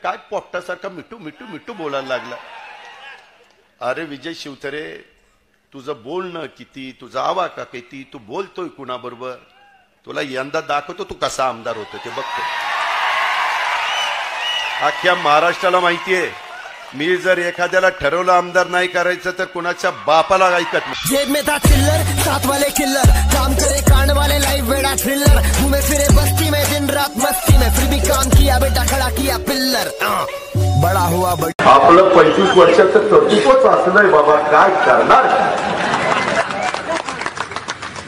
काय पोपटासारखा मिठू मिठू मिठू बोलायला लागला. अरे विजय शिवतरे, तुझं बोलणं किती, तुझा आवाका किती, तू बोलतोय कुणाबरोबर, तुला यंदा दाखवतो तू कसा आमदार होतो ते बघतो. अख्ख्या महाराष्ट्राला माहितीये, मी जर एखाद्याला ठरवलं आमदार नाही करायचं तर कुणाच्या बापाला ऐकत नाही. जेब में था चिल्लर, साथ वाले किल्लर, काम करे कांड वाले, लाइफ बेड़ा थ्रिलर, घूमे फिरे बस्ती में दिन रात मस्ती में, फिर भी काम किया बेटा, खड़ा किया पिल्लर, बड़ा हुआ बड़ा. आपलं 25 वर्षाचं कर्तृत्वच असं नाही बाबा, काय करणार.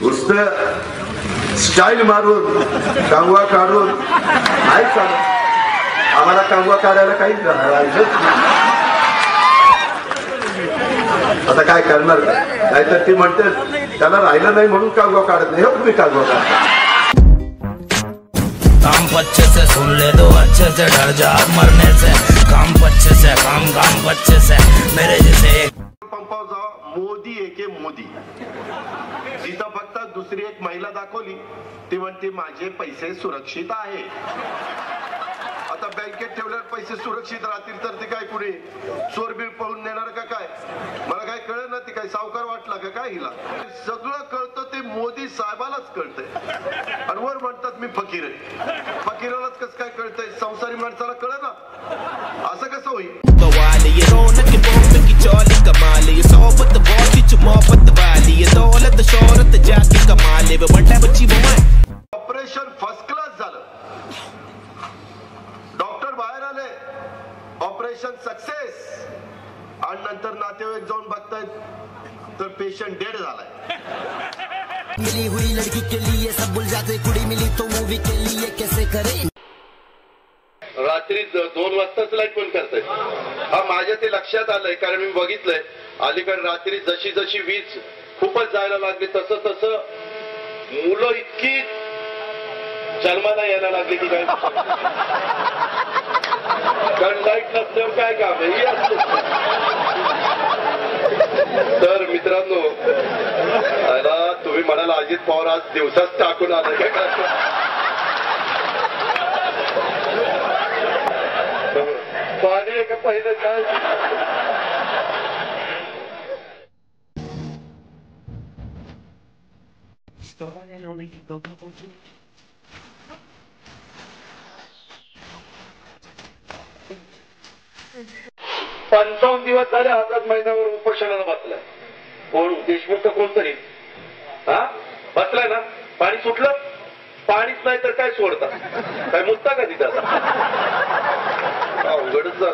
नुसतं स्टाईल मारून कांगवा काढून नाही चालत. आम्हाला कांगवा काढायला काही आता काय करणार. नाहीतर ती म्हणते त्याला राहिलं नाही म्हणून कांगवा काढत नाही. हो तुम्ही कांगवा काढता. काम अच्छे से सुन ले दो, अच्छे से डर जा मरने से, काम अच्छे से, काम अच्छे से, मेरे जैसे पंपावर जावा, मोदी एके मोदी. तिथं फक्त दुसरी एक महिला दाखवली, ती म्हणते माझे पैसे सुरक्षित आहे. आता बँकेत ठेवल्यावर पैसे सुरक्षित राहतील तर ते काय कुणी चोरबीर पळून नेणार का काय. मला काय कळलं ना, ती काय सावकार वाटला का काय. हिला सगळं कळतं ते मोदी साहेबालाच कळतंय. आणि वर म्हणतात मी फकीर आहे. फकीरालाच कसं काय कळतंय, संसारी माणसाला कळ ना. असं कसं होईल. ऑपरेशन फर्स्ट क्लास झालं. डॉक्टर बाहेर आले, ऑपरेशन सक्सेस. आणि नंतर नातेवाईक जाऊन बघतायत तर पेशंट डेड झालाय. मिली हुई लड़की के लिए सब भूल जाते, कुड़ी मिली तो मूवी के लिए कैसे करे. रात्री 2 वाजताच लाईट बंद करतायत. हा माझ्या ते लक्षात आलंय, कारण मी बघितलंय अलीकडे रात्री जशी जशी वीज खूपच जायला लागली तसं तसं मुलं इतकी जन्माला यायला लागली की काय. कारण लाईट नसल्यावर काय काम आहे असतं. तर मित्रांनो, तुम्ही म्हणाला अजित पवार आज दिवसाच टाकून आलं काय. पाणी एका पहिलं काय. पंचावन्न दिवस झाले हातात महिन्यावर उपोषणाला बसलाय. कोण देशमुख कोणतरी हा बसलाय ना. पाणी सुटलं, पाणीच नाही तर काय सोडता, काय मुद्दा का तिथं. अवघडच झालं.